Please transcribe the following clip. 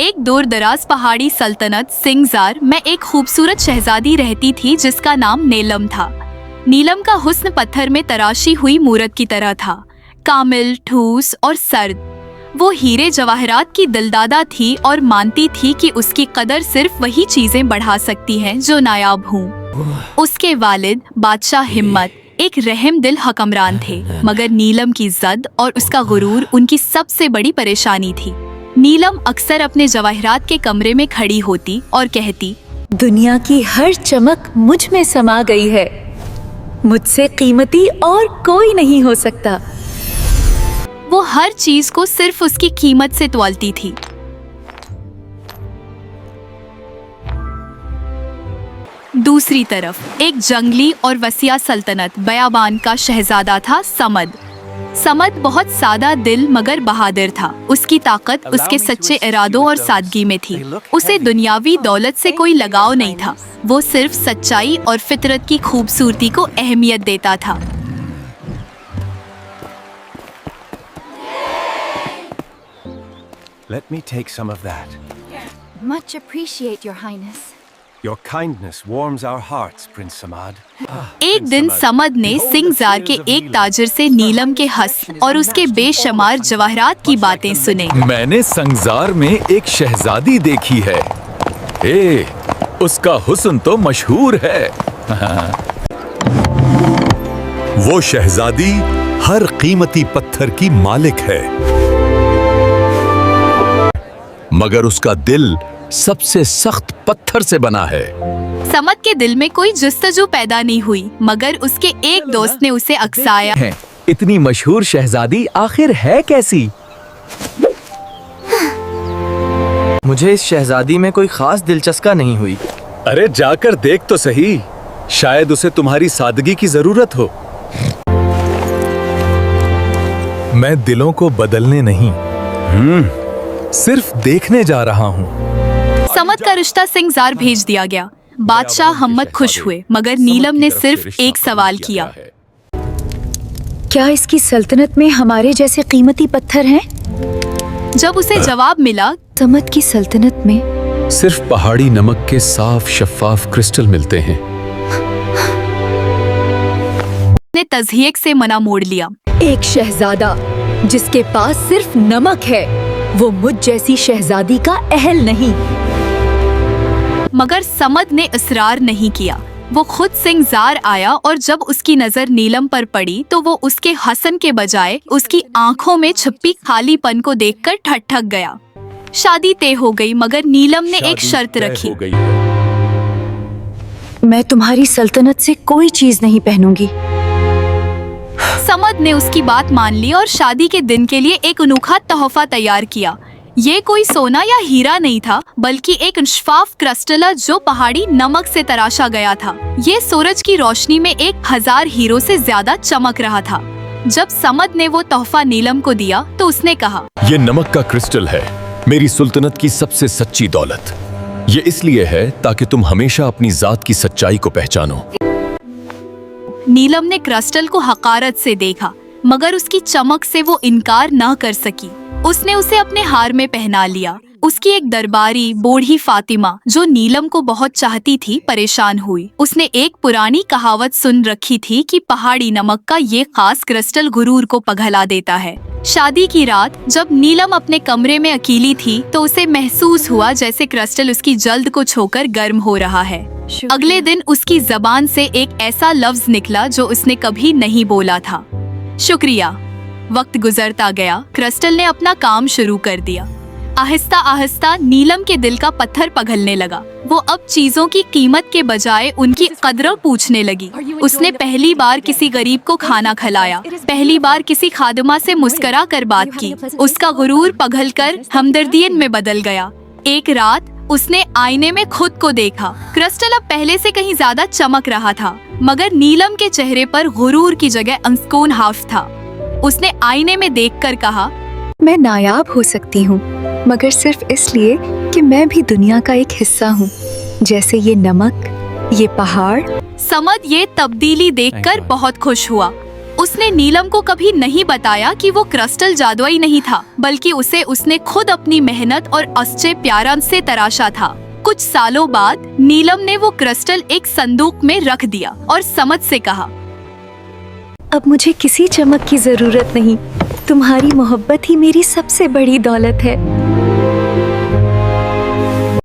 एक दूर दराज पहाड़ी सल्तनत सिंगजार में एक खूबसूरत शहजादी रहती थी जिसका नाम नीलम था। नीलम का हुस्न पत्थर में तराशी हुई मूरत की तरह था, कामिल, ठूस और सर्द। वो हीरे जवाहरात की दिलदादा थी और मानती थी कि उसकी कदर सिर्फ वही चीजें बढ़ा सकती हैं जो नायाब हों। उसके वालिद बादशाह हिम्मत एक रहम दिल हुक्मरान थे, मगर नीलम की ज़द और उसका गुरूर उनकी सबसे बड़ी परेशानी थी। नीलम अक्सर अपने जवाहरात के कमरे में खड़ी होती और कहती, दुनिया की हर चमक मुझ में समा गई है, मुझसे कीमती और कोई नहीं हो सकता। वो हर चीज को सिर्फ उसकी कीमत से तौलती थी। दूसरी तरफ एक जंगली और वसीआ सल्तनत बयाबान का शहजादा था समद। समद बहुत सादा दिल मगर बहादुर था। उसकी ताकत उसके सच्चे इरादों और सादगी में थी। उसे दुनियावी दौलत से कोई लगाव नहीं था। वो सिर्फ सच्चाई और फितरत की खूबसूरती को अहमियत देता था। Let me take some of that. Much appreciate, Your Highness. Your kindness warms our hearts, Prince Samad. एक दिन समद ने सिंगजार के एक ताजिर से नीलम के हस्न और उसके बेशुमार जवाहरात की बातें सुने। मैंने संगजार में एक शहजादी देखी है। उसका हुस्न तो मशहूर है। वो शहजादी हर कीमती पत्थर की मालिक है, मगर उसका दिल सबसे सख्त पत्थर से बना है। समद के दिल में कोई जुस्तजू पैदा नहीं हुई, मगर उसके एक दोस्त ने उसे अक्साया। इतनी मशहूर शहजादी आखिर है कैसी? मुझे इस शहजादी में कोई खास दिलचस्पी नहीं हुई। अरे जाकर देख तो सही, शायद उसे तुम्हारी सादगी की जरूरत हो। मैं दिलों को बदलने नहीं, सिर्फ देखने जा रहा हूँ। समद का रिश्ता सिंगजार भेज दिया गया। बादशाह हिम्मत खुश हुए, मगर नीलम ने सिर्फ एक सवाल किया, क्या इसकी सल्तनत में हमारे जैसे कीमती पत्थर हैं? जब उसे जवाब मिला, समद की सल्तनत में सिर्फ पहाड़ी नमक के साफ शफाफ क्रिस्टल मिलते हैं। ने तज़हीक से मना मोड़ लिया। एक शहजादा जिसके पास सिर्फ नमक है, वो मुझ जैसी शहजादी का अहल नहीं। मगर समद ने इसरार नहीं किया। वो खुद सिंगजार आया और जब उसकी नजर नीलम पर पड़ी तो वो उसके हसन के बजाय उसकी आंखों में छिपी खालीपन को देखकर ठठक गया। शादी तय हो गई, मगर नीलम ने एक शर्त रखी। मैं तुम्हारी सल्तनत से कोई चीज नहीं पहनूंगी। समद ने उसकी बात मान ली और शादी के दिन के लिए एक अनोखा तोहफा तैयार किया। ये कोई सोना या हीरा नहीं था, बल्कि एक शफाफ क्रिस्टल जो पहाड़ी नमक से तराशा गया था। ये सूरज की रोशनी में 1000 हीरो से ज्यादा चमक रहा था। जब समद ने वो तोहफा नीलम को दिया तो उसने कहा, ये नमक का क्रिस्टल है, मेरी सुल्तनत की सबसे सच्ची दौलत। ये इसलिए है ताकि तुम हमेशा अपनी जात की सच्चाई को पहचानो। नीलम ने क्रिस्टल को हकारत से देखा, मगर उसकी चमक से वो इनकार न कर सकी। उसने उसे अपने हार में पहना लिया। उसकी एक दरबारी बूढ़ी फातिमा, जो नीलम को बहुत चाहती थी, परेशान हुई। उसने एक पुरानी कहावत सुन रखी थी कि पहाड़ी नमक का ये खास क्रिस्टल गुरूर को पगला देता है। शादी की रात जब नीलम अपने कमरे में अकेली थी तो उसे महसूस हुआ जैसे क्रिस्टल उसकी जल्द को छूकर गर्म हो रहा है। अगले दिन उसकी जबान से एक ऐसा लफ्ज निकला जो उसने कभी नहीं बोला था, शुक्रिया। वक्त गुजरता गया, क्रिस्टल ने अपना काम शुरू कर दिया। आहिस्ता आहिस्ता नीलम के दिल का पत्थर पिघलने लगा। वो अब चीजों की कीमत के बजाय उनकी कदर पूछने लगी। उसने पहली बार किसी गरीब को खाना खिलाया, पहली बार किसी खादिमा से मुस्करा कर बात की। उसका गुरूर पिघलकर हमदर्दियत में बदल गया। एक रात उसने आईने में खुद को देखा। क्रिस्टल अब पहले से कहीं ज्यादा चमक रहा था, मगर नीलम के चेहरे पर गुरूर की जगह अंसकून हाफ था। उसने आईने में देखकर कहा, मैं नायाब हो सकती हूँ, मगर सिर्फ इसलिए कि मैं भी दुनिया का एक हिस्सा हूँ, जैसे ये नमक, ये पहाड़। समद ये तब्दीली देखकर बहुत खुश हुआ। उसने नीलम को कभी नहीं बताया कि वो क्रिस्टल जादुई नहीं था, बल्कि उसे उसने खुद अपनी मेहनत और सच्चे प्यार से तराशा था। कुछ सालों बाद नीलम ने वो क्रिस्टल एक संदूक में रख दिया और समझ से कहा, अब मुझे किसी चमक की जरूरत नहीं। तुम्हारी मोहब्बत ही मेरी सबसे बड़ी दौलत है।